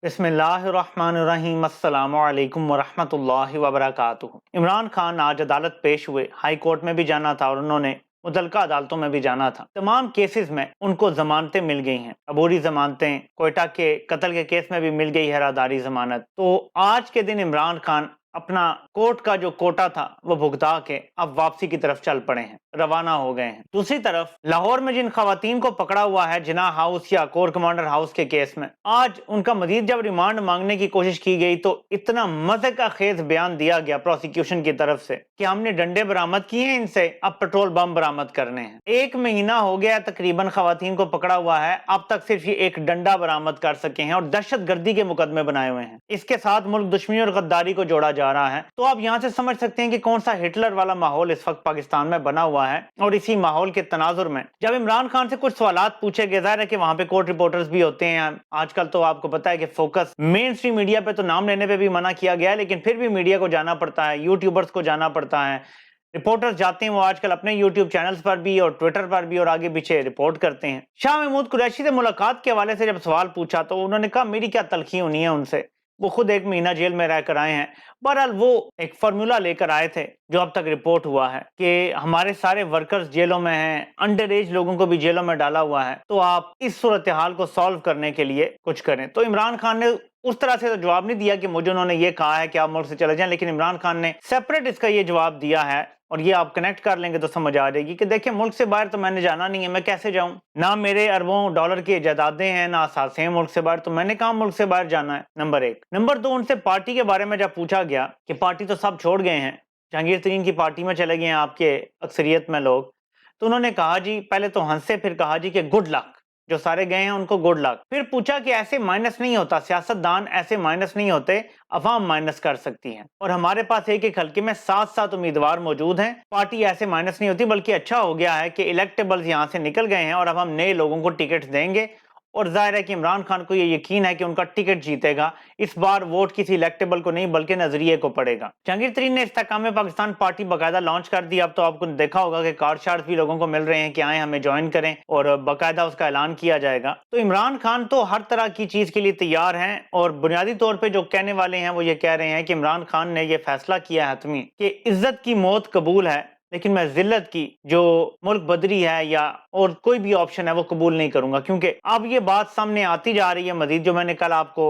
بسم اللہ الرحمن الرحیم السلام علیکم ورحمۃ اللہ وبرکاتہ۔ عمران خان آج عدالت پیش ہوئے، ہائی کورٹ میں بھی جانا تھا اور انہوں نے متعلقہ عدالتوں میں بھی جانا تھا۔ تمام کیسز میں ان کو ضمانتیں مل گئی ہیں، عبوری ضمانتیں، کوئٹہ کے قتل کے کیس میں بھی مل گئی ہے راداری ضمانت۔ تو آج کے دن عمران خان اپنا کورٹ کا جو کوٹا تھا وہ بھگتا کے اب واپسی کی طرف چل پڑے ہیں، روانہ ہو گئے ہیں۔ دوسری طرف لاہور میں جن خواتین کو پکڑا ہوا ہے جناح ہاؤس یا کور کمانڈر ہاؤس کے کیس میں، آج ان کا مزید جب ریمانڈ مانگنے کی کوشش کی گئی تو اتنا مزے کا خیز بیان دیا گیا پروسیکیوشن کی طرف سے کہ ہم نے ڈنڈے برآمد کیے ہیں، ان سے اب پیٹرول بم برآمد کرنے ہیں۔ 1 مہینہ ہو گیا تقریباً خواتین کو پکڑا ہوا ہے، اب تک صرف یہ ایک ڈنڈا برآمد کر سکے ہیں اور دہشت گردی کے مقدمے بنائے ہوئے ہیں۔ اس کے ساتھ ملک دشمنی اور غداری کو جوڑا جا رہا ہے۔ تو آپ یہاں سے سمجھ سکتے ہیں کہ کون سا ہٹلر والا ماحول اس وقت پاکستان میں بنا ہوا ہے، اور اسی ماحول کے تناظر میں جب عمران خان سے کچھ سوالات پوچھے گئے، ظاہر ہے کہ وہاں پہ کورٹ رپورٹرز بھی ہوتے ہیں۔ آج کل تو آپ کو پتا ہے کہ فوکس مین سٹریم میڈیا پہ تو نام لینے پہ بھی منع کیا گیا ہے، لیکن پھر بھی میڈیا کو جانا پڑتا ہے، یوٹیوبرز کو جانا پڑتا ہے۔ رپورٹرز جاتے ہیں وہ آج کل اپنے یوٹیوب چینلز پر بھی اور ٹویٹر پر بھی اور آگے پیچھے رپورٹ کرتے ہیں۔ شاہ محمود قریشی سے ملاقات کے حوالے سے جب سوال پوچھا تو انہوں نے کہا میری کیا تلخی ہونی ہے ان سے، وہ خود 1 مہینہ جیل میں رہ کر آئے ہیں۔ بہرحال وہ ایک فارمولا لے کر آئے تھے جو اب تک رپورٹ ہوا ہے کہ ہمارے سارے ورکرز جیلوں میں ہیں، انڈر ایج لوگوں کو بھی جیلوں میں ڈالا ہوا ہے، تو آپ اس صورتحال کو سالو کرنے کے لیے کچھ کریں۔ تو عمران خان نے اس طرح سے تو جواب نہیں دیا کہ مجھے انہوں نے یہ کہا ہے کہ آپ ملک سے چلے جائیں، لیکن عمران خان نے سیپریٹ اس کا یہ جواب دیا ہے، اور یہ آپ کنیکٹ کر لیں گے تو سمجھ آ جائے گی کہ دیکھیں ملک سے باہر تو میں نے جانا نہیں ہے، میں کیسے جاؤں؟ نہ میرے اربوں ڈالر کی جائیدادیں ہیں، نہ اثاثے ہیں ملک سے باہر، تو میں نے کہا ملک سے باہر جانا ہے، نمبر 1۔ نمبر 2، ان سے پارٹی کے بارے میں جب پوچھا گیا کہ پارٹی تو سب چھوڑ گئے ہیں، جہانگیر ترین کی پارٹی میں چلے گئے ہیں آپ کے اکثریت میں لوگ، تو انہوں نے کہا جی، پہلے تو ہنسے پھر کہا جی کہ گڈ لک، جو سارے گئے ہیں ان کو گڈ لک۔ پھر پوچھا کہ ایسے مائنس نہیں ہوتا، سیاستدان ایسے مائنس نہیں ہوتے، عوام مائنس کر سکتی ہے، اور ہمارے پاس ایک حلقے میں 7 امیدوار موجود ہیں، پارٹی ایسے مائنس نہیں ہوتی، بلکہ اچھا ہو گیا ہے کہ الیکٹیبلز یہاں سے نکل گئے ہیں اور اب ہم نئے لوگوں کو ٹکٹ دیں گے، اور ظاہر ہے کہ عمران خان کو یہ یقین ہے کہ ان کا ٹکٹ جیتے گا، اس بار ووٹ کسی الیکٹیبل کو نہیں بلکہ نظریے کو پڑے گا۔ جہانگیر ترین نے استحکام پاکستان پارٹی باقاعدہ لانچ کر دی، اب تو آپ کو دیکھا ہوگا کہ کارڈ شارڈ بھی لوگوں کو مل رہے ہیں کہ آئیں ہمیں جوائن کریں، اور باقاعدہ اس کا اعلان کیا جائے گا۔ تو عمران خان تو ہر طرح کی چیز کے لیے تیار ہیں، اور بنیادی طور پہ جو کہنے والے ہیں وہ یہ کہہ رہے ہیں کہ عمران خان نے یہ فیصلہ کیا ہے حتمی کہ عزت کی موت قبول ہے، لیکن میں ذلت کی جو ملک بدری ہے یا اور کوئی بھی آپشن ہے وہ قبول نہیں کروں گا، کیونکہ اب یہ بات سامنے آتی جا رہی ہے مزید، جو میں نے کل آپ کو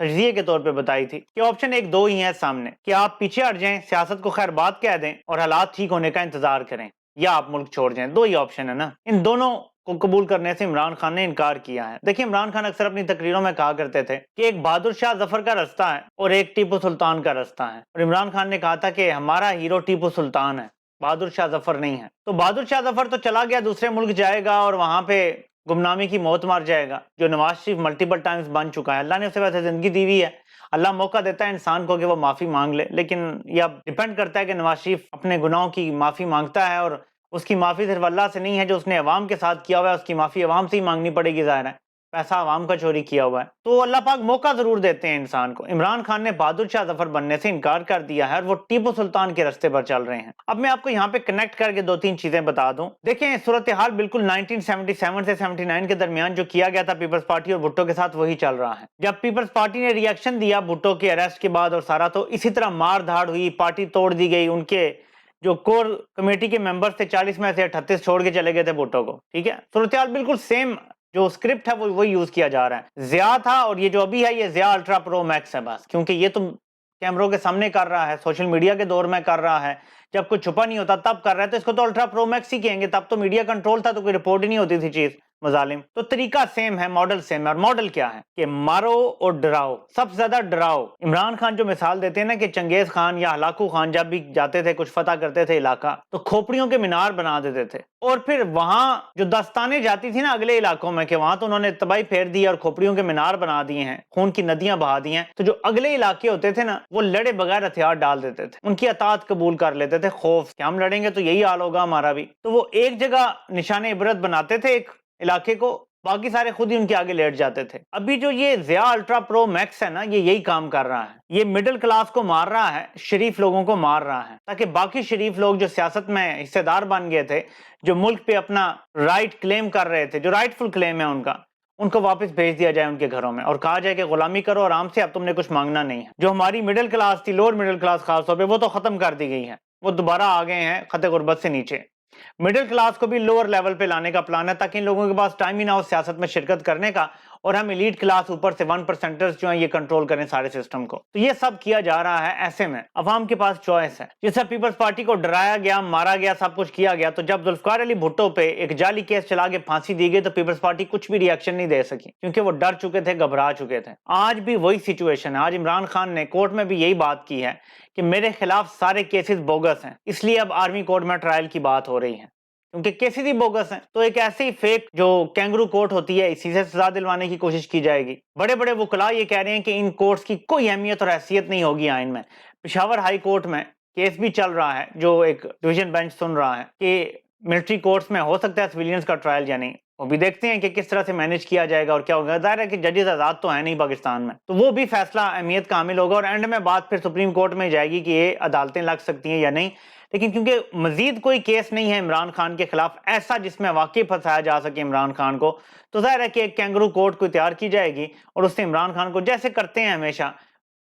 تجزیے کے طور پہ بتائی تھی کہ آپشن 1 2 ہی ہے سامنے، کہ آپ پیچھے ہٹ جائیں، سیاست کو خیر بات کہہ دیں اور حالات ٹھیک ہونے کا انتظار کریں، یا آپ ملک چھوڑ جائیں۔ 2 ہی آپشن ہے نا، ان دونوں کو قبول کرنے سے عمران خان نے انکار کیا ہے۔ دیکھیں عمران خان اکثر اپنی تقریروں میں کہا کرتے تھے کہ ایک بہادر شاہ ظفر کا رستہ ہے اور ایک ٹیپو سلطان کا رستہ ہے، اور عمران خان نے کہا تھا کہ ہمارا ہیرو ٹیپو سلطان ہے، بہادر شاہ ظفر نہیں ہے۔ تو بہادر شاہ ظفر تو چلا گیا، دوسرے ملک جائے گا اور وہاں پہ گمنامی کی موت مار جائے گا، جو نواز شریف ملٹیپل ٹائمز بن چکا ہے۔ اللہ نے اسے ویسے زندگی دی ہوئی ہے، اللہ موقع دیتا ہے انسان کو کہ وہ معافی مانگ لے، لیکن یہ اب ڈیپینڈ کرتا ہے کہ نواز شریف اپنے گناہوں کی معافی مانگتا ہے، اور اس کی معافی صرف اللہ سے نہیں ہے، جو اس نے عوام کے ساتھ کیا ہوا ہے اس کی معافی عوام سے ہی مانگنی پڑے گی، ظاہر ہے پیسہ عوام کا چوری کیا ہوا ہے۔ تو اللہ پاک موقع ضرور دیتے ہیں انسان کو۔ عمران خان نے بہادر شاہ ظفر بننے سے انکار کر دیا ہے اور وہ ٹیپو سلطان کے راستے پر چل رہے ہیں۔ اب میں آپ کو یہاں پہ کنیکٹ کر کے 2 3 چیزیں بتا دوں۔ دیکھیں صورتحال بالکل 1977 سے 79 کے درمیان جو کیا گیا تھا پیپلز پارٹی اور بھٹو کے ساتھ وہی چل رہا ہے۔ جب پیپلز پارٹی نے ری ایکشن دیا بھٹو کے اریسٹ کے بعد اور سارا، تو اسی طرح مار دھاڑ ہوئی، پارٹی توڑ دی گئی، ان کے جو کور کمیٹی کے ممبرز تھے 40 میں سے 38 چھوڑ کے چلے گئے تھے بھٹو کو، ٹھیک ہے۔ صورتحال بالکل سیم، جو اسکرپٹ ہے وہ یوز کیا جا رہا ہے۔ ضیاء تھا، اور یہ جو ابھی ہے یہ ضیاء الٹرا پرو میکس ہے بس، کیونکہ یہ تو کیمروں کے سامنے کر رہا ہے، سوشل میڈیا کے دور میں کر رہا ہے، جب کوئی چھپا نہیں ہوتا تب کر رہا ہے، تو اس کو تو الٹرا پرو میکس ہی کہیں گے، تب تو میڈیا کنٹرول تھا تو کوئی رپورٹ ہی نہیں ہوتی تھی چیز، مظالم۔ تو طریقہ سیم ہے، ماڈل سیم ہے، اور ماڈل کیا ہے کہ مارو اور ڈراؤ، سب سے زیادہ ڈراؤ۔ عمران خان جو مثال دیتے ہیں نا کہ چنگیز خان یا ہلاکو خان جب بھی جاتے تھے کچھ فتح کرتے تھے علاقہ، تو کھوپڑیوں کے مینار بنا دیتے تھے، اور پھر وہاں جو داستانیں جاتی تھی نا اگلے علاقوں میں کہ وہاں تو انہوں نے تباہی پھیر دی اور کھوپڑیوں کے مینار بنا دیے ہیں، خون کی ندیاں بہا دی ہیں، تو جو اگلے علاقے ہوتے تھے نا وہ لڑے بغیر ہتھیار ڈال دیتے تھے، ان کی اطاعت قبول کر لیتے تھے، خوف کہ ہم لڑیں گے تو یہی حال ہوگا ہمارا بھی، تو وہ ایک جگہ نشان عبرت بناتے تھے ایک علاقے کو، باقی سارے خود ہی ان کے آگے لیٹ جاتے تھے۔ ابھی جو یہ ضیاء الٹرا پرو میکس ہے نا، یہ یہی کام کر رہا ہے، یہ مڈل کلاس کو مار رہا ہے، شریف لوگوں کو مار رہا ہے، تاکہ باقی شریف لوگ جو سیاست میں حصہ دار بن گئے تھے، جو ملک پہ اپنا رائٹ کلیم کر رہے تھے، جو رائٹ فل کلیم ہے ان کا، ان کو واپس بھیج دیا جائے ان کے گھروں میں اور کہا جائے کہ غلامی کرو آرام سے, اب تم نے کچھ مانگنا نہیں ہے. جو ہماری مڈل کلاس تھی, لوور مڈل کلاس خاص طور پہ, وہ تو ختم کر دی گئی ہے, وہ دوبارہ آ گئے ہیں خط غربت سے نیچے. مڈل کلاس کو بھی لوور لیول پہ لانے کا پلان ہے تاکہ ان لوگوں کے پاس ٹائم ہی نہ ہو سیاست میں شرکت کرنے کا, اور ہم ایلیٹ کلاس اوپر سے 1% جو ہیں یہ کنٹرول کریں سارے سسٹم کو. تو یہ سب کیا جا رہا ہے. ایسے میں عوام کے پاس چوائس ہے. جیسے پیپلز پارٹی کو ڈرایا گیا, مارا گیا, سب کچھ کیا گیا, تو جب ذوالفقار علی بھٹو پہ ایک جعلی کیس چلا کے پھانسی دی گئی تو پیپلز پارٹی کچھ بھی ری ایکشن نہیں دے سکی, کیونکہ وہ ڈر چکے تھے, گھبرا چکے تھے. آج بھی وہی سچویشن ہے. آج عمران خان نے کورٹ میں بھی یہی بات کی ہے کہ میرے خلاف سارے کیسز بوگس ہیں, اس لیے اب آرمی کورٹ میں ٹرائل کی بات ہو رہی ہے, کیونکہ کیسز ہی بوگس ہیں. تو ایک ایسی فیک جو کینگرو کورٹ ہوتی ہے, اسی سے سزا دلوانے کی کوشش کی جائے گی. بڑے بڑے وکلاء یہ کہہ رہے ہیں کہ ان کورٹس کی کوئی اہمیت اور حیثیت نہیں ہوگی آئین میں. پشاور ہائی کورٹ میں کیس بھی چل رہا ہے, جو ایک ڈویژن بینچ سن رہا ہے کہ ملٹری کورٹس میں ہو سکتا ہے سویلینز کا ٹرائل یا نہیں. وہ بھی دیکھتے ہیں کہ کس طرح سے مینج کیا جائے گا اور کیا ہوگا. ظاہر ہے کہ ججز آزاد تو ہیں نہیں پاکستان میں, تو وہ بھی فیصلہ اہمیت کا حامل ہوگا, اور اینڈ میں بات پھر سپریم کورٹ میں جائے گی کہ یہ عدالتیں لگ سکتی ہیں یا نہیں. لیکن کیونکہ مزید کوئی کیس نہیں ہے عمران خان کے خلاف ایسا جس میں واقعی پھنسایا جا سکے عمران خان کو, تو ظاہر ہے کہ ایک کینگرو کورٹ کو تیار کی جائے گی اور اس سے عمران خان کو, جیسے کرتے ہیں ہمیشہ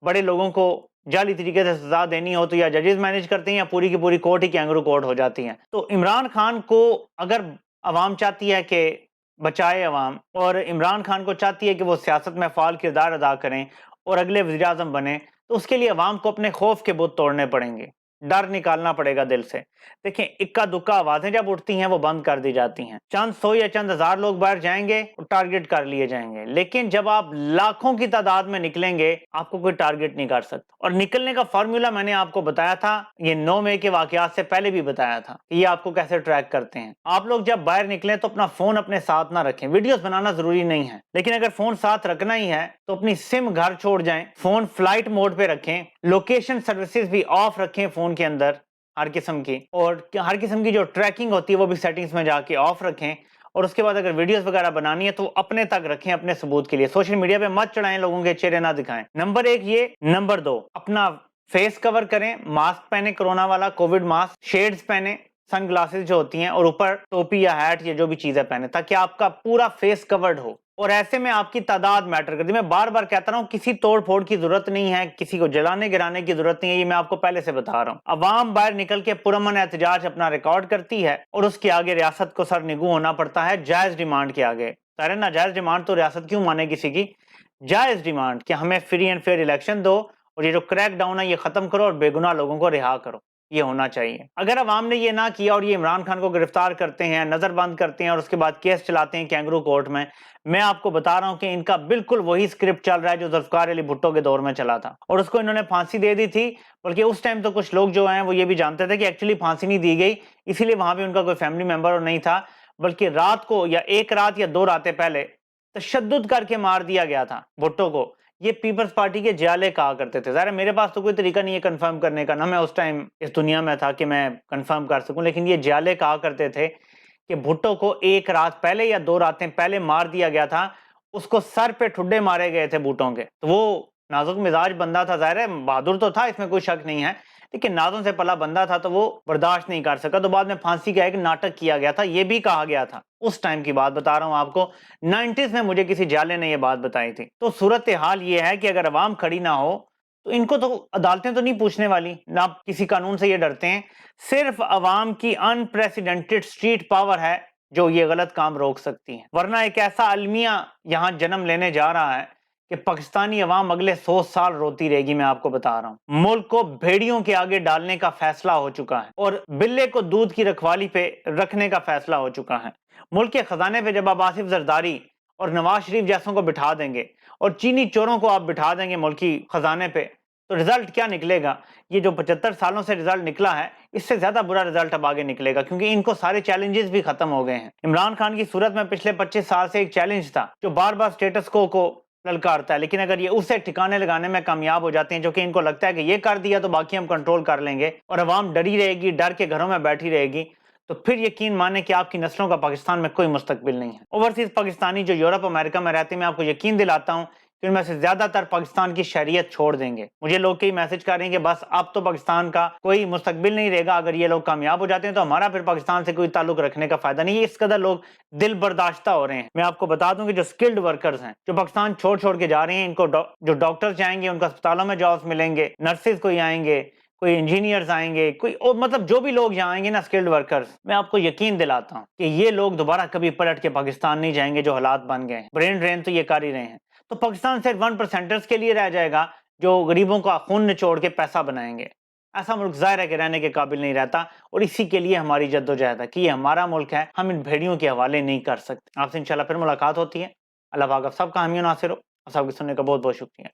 بڑے لوگوں کو جعلی طریقے سے سزا دینی ہو تو یا ججز مینج کرتے ہیں یا پوری کی پوری کورٹ ہی کینگرو کورٹ ہو جاتی ہیں. تو عمران خان کو اگر عوام چاہتی ہے کہ بچائے عوام, اور عمران خان کو چاہتی ہے کہ وہ سیاست میں فعال کردار ادا کریں اور اگلے وزیر اعظم بنے, تو اس کے لیے عوام کو اپنے خوف کے بت توڑنے پڑیں گے, ڈر نکالنا پڑے گا دل سے. دیکھیں اکا دکا آوازیں جب اٹھتی ہیں وہ بند کر دی جاتی ہیں. چند سو یا چند ہزار لوگ باہر جائیں گے اور ٹارگٹ کر لیے جائیں گے, لیکن جب آپ لاکھوں کی تعداد میں نکلیں گے آپ کو کوئی ٹارگٹ نہیں کر سکتا. اور نکلنے کا فارمولا میں نے آپ کو بتایا تھا, یہ 9 مئی کے واقعات سے پہلے بھی بتایا تھا کہ یہ آپ کو کیسے ٹریک کرتے ہیں. آپ لوگ جب باہر نکلیں تو اپنا فون اپنے ساتھ نہ رکھیں. ویڈیوز بنانا ضروری نہیں ہے, لیکن اگر فون ساتھ رکھنا ہی ہے تو اپنی سم گھر چھوڑ جائیں, فون فلائٹ موڈ پہ رکھیں, لوکیشن سروسز بھی آف رکھیں فون کے اندر ہر قسم کی, اور ہر قسم کی جو ٹریکنگ ہوتی ہے وہ بھی سیٹنگز میں جا کے آف رکھیں. اور اس کے بعد اگر ویڈیوز وغیرہ بنانی ہے تو اپنے تک رکھیں, اپنے ثبوت کے لیے. سوشل میڈیا پہ مت چڑھائیں, لوگوں کے چہرے نہ دکھائیں. نمبر 1 یہ. نمبر 2 اپنا فیس کور کریں, ماسک پہنے, کرونا والا کووڈ ماسک, شیڈز پہنے, سن گلاسز جو ہوتی ہیں, اور اوپر ٹوپی یا ہیٹ یا جو بھی چیزیں پہنے تاکہ آپ کا پورا فیس کورڈ ہو. اور ایسے میں آپ کی تعداد میٹر کرتی ہے. میں بار بار کہتا رہا ہوں کسی توڑ پھوڑ کی ضرورت نہیں ہے, کسی کو جلانے گرانے کی ضرورت نہیں ہے, یہ میں آپ کو پہلے سے بتا رہا ہوں. عوام باہر نکل کے پرامن احتجاج اپنا ریکارڈ کرتی ہے اور اس کے آگے ریاست کو سر نگو ہونا پڑتا ہے جائز ڈیمانڈ کے آگے. سارے ناجائز ڈیمانڈ تو ریاست کیوں مانے کسی کی؟ جائز ڈیمانڈ کہ ہمیں فری اینڈ فیئر الیکشن دو اور یہ جو کریک ڈاؤن ہے یہ ختم کرو اور بے گناہ لوگوں کو رہا کرو. یہ ہونا چاہیے. اگر عوام نے یہ نہ کیا اور یہ عمران خان کو گرفتار کرتے ہیں, نظر بند کرتے ہیں اور اس کے بعد کیس چلاتے ہیں کینگرو کورٹ میں آپ کو بتا رہا ہوں کہ ان کا بالکل وہی سکرپٹ چل رہا ہے جو ذوالفقار علی بھٹو کے دور میں چلا تھا, اور اس کو انہوں نے پھانسی دے دی تھی. بلکہ اس ٹائم تو کچھ لوگ جو ہیں وہ یہ بھی جانتے تھے کہ ایکچولی پھانسی نہیں دی گئی, اسی لیے وہاں بھی ان کا کوئی فیملی ممبر اور نہیں تھا, بلکہ رات کو یا ایک رات یا 2 راتیں پہلے تشدد کر کے مار دیا گیا تھا بھٹو کو. یہ پیپلز پارٹی کے جیالے کہا کرتے تھے. ظاہر میرے پاس تو کوئی طریقہ نہیں ہے کنفرم کرنے کا, نہ میں اس ٹائم اس دنیا میں تھا کہ میں کنفرم کر سکوں, لیکن یہ جیالے کہا کرتے تھے کہ بھٹو کو 1 رات پہلے یا 2 راتیں پہلے مار دیا گیا تھا. اس کو سر پہ ٹھڈے مارے گئے تھے بوٹوں کے. تو وہ نازک مزاج بندہ تھا, ظاہر ہے بہادر تو تھا, اس میں کوئی شک نہیں ہے, لیکن نازوں سے پلا بندہ تھا تو وہ برداشت نہیں کر سکا. تو بعد میں پھانسی کا ایک ناٹک کیا گیا تھا, یہ بھی کہا گیا تھا. اس ٹائم کی بات بتا رہا ہوں آپ کو, 90s میں مجھے کسی جالے نے یہ بات بتائی تھی. تو صورتحال یہ ہے کہ اگر عوام کھڑی نہ ہو تو ان کو تو عدالتیں تو نہیں پوچھنے والی, نہ کسی قانون سے یہ ڈرتے ہیں. صرف عوام کی انپریسیڈنٹڈ اسٹریٹ پاور ہے جو یہ غلط کام روک سکتی ہے. ورنہ ایک ایسا المیہ یہاں جنم لینے جا رہا ہے کہ پاکستانی عوام اگلے 100 سال روتی رہے گی. میں آپ کو بتا رہا ہوں, ملک کو بھیڑیوں کے آگے ڈالنے کا فیصلہ ہو چکا ہے اور بلے کو دودھ کی رکھوالی پہ رکھنے کا فیصلہ ہو چکا ہے. ملک کے خزانے پہ جب آپ آصف زرداری اور نواز شریف جیسوں کو بٹھا دیں گے اور چینی چوروں کو آپ بٹھا دیں گے ملکی خزانے پہ, تو رزلٹ کیا نکلے گا؟ یہ جو 75 سالوں سے رزلٹ نکلا ہے اس سے زیادہ برا رزلٹ اب آگے نکلے گا, کیونکہ ان کو سارے چیلنجز بھی ختم ہو گئے ہیں. عمران خان کی صورت میں پچھلے 25 سال سے ایک چیلنج تھا جو بار بار سٹیٹس کو للکارتا ہے, لیکن اگر یہ اسے ٹھکانے لگانے میں کامیاب ہو جاتے ہیں, جو کہ ان کو لگتا ہے کہ یہ کر دیا تو باقی ہم کنٹرول کر لیں گے, اور عوام ڈری رہے گی, ڈر کے گھروں میں بیٹھی رہے گی, تو پھر یقین مانیں کہ آپ کی نسلوں کا پاکستان میں کوئی مستقبل نہیں ہے. اوورسیز پاکستانی جو یورپ امریکہ میں رہتے ہیں, میں آپ کو یقین دلاتا ہوں تو ان میں سے زیادہ تر پاکستان کی شہریت چھوڑ دیں گے۔ مجھے لوگ کئی میسج کر رہے ہیں کہ بس اب تو پاکستان کا کوئی مستقبل نہیں رہے گا، اگر یہ لوگ کامیاب ہو جاتے ہیں تو ہمارا پھر پاکستان سے کوئی تعلق رکھنے کا فائدہ نہیں ہے۔ اس قدر لوگ دل برداشتہ ہو رہے ہیں۔ میں آپ کو بتا دوں کہ جو سکلڈ ورکرز ہیں، جو پاکستان چھوڑ کے جا رہے ہیں، ان کو جو ڈاکٹرز جائیں گے ان کو اسپتالوں میں جابز ملیں گے، نرسز کوئی آئیں گے، کوئی انجینئرز آئیں گے، کوئی اور مطلب جو بھی لوگ یہاں آئیں گے نا سکلڈ ورکرز، میں آپ کو یقین دلاتا ہوں کہ یہ لوگ دوبارہ کبھی پلٹ کے پاکستان نہیں جائیں گے۔ جو حالات بن گئے ہیں، برین ڈرین تو یہ کر ہی رہے ہیں، تو پاکستان صرف 1% کے لیے رہ جائے گا جو غریبوں کا خون نچوڑ کے پیسہ بنائیں گے۔ ایسا ملک ظاہر ہے کہ رہنے کے قابل نہیں رہتا، اور اسی کے لیے ہماری جدوجہد ہے کہ یہ ہمارا ملک ہے، ہم ان بھیڑیوں کے حوالے نہیں کر سکتے۔ آپ سے انشاءاللہ پھر ملاقات ہوتی ہے۔ اللہ پاک آپ سب کا حامی و ناصر ہو، اور سب کے سننے کا بہت بہت شکریہ۔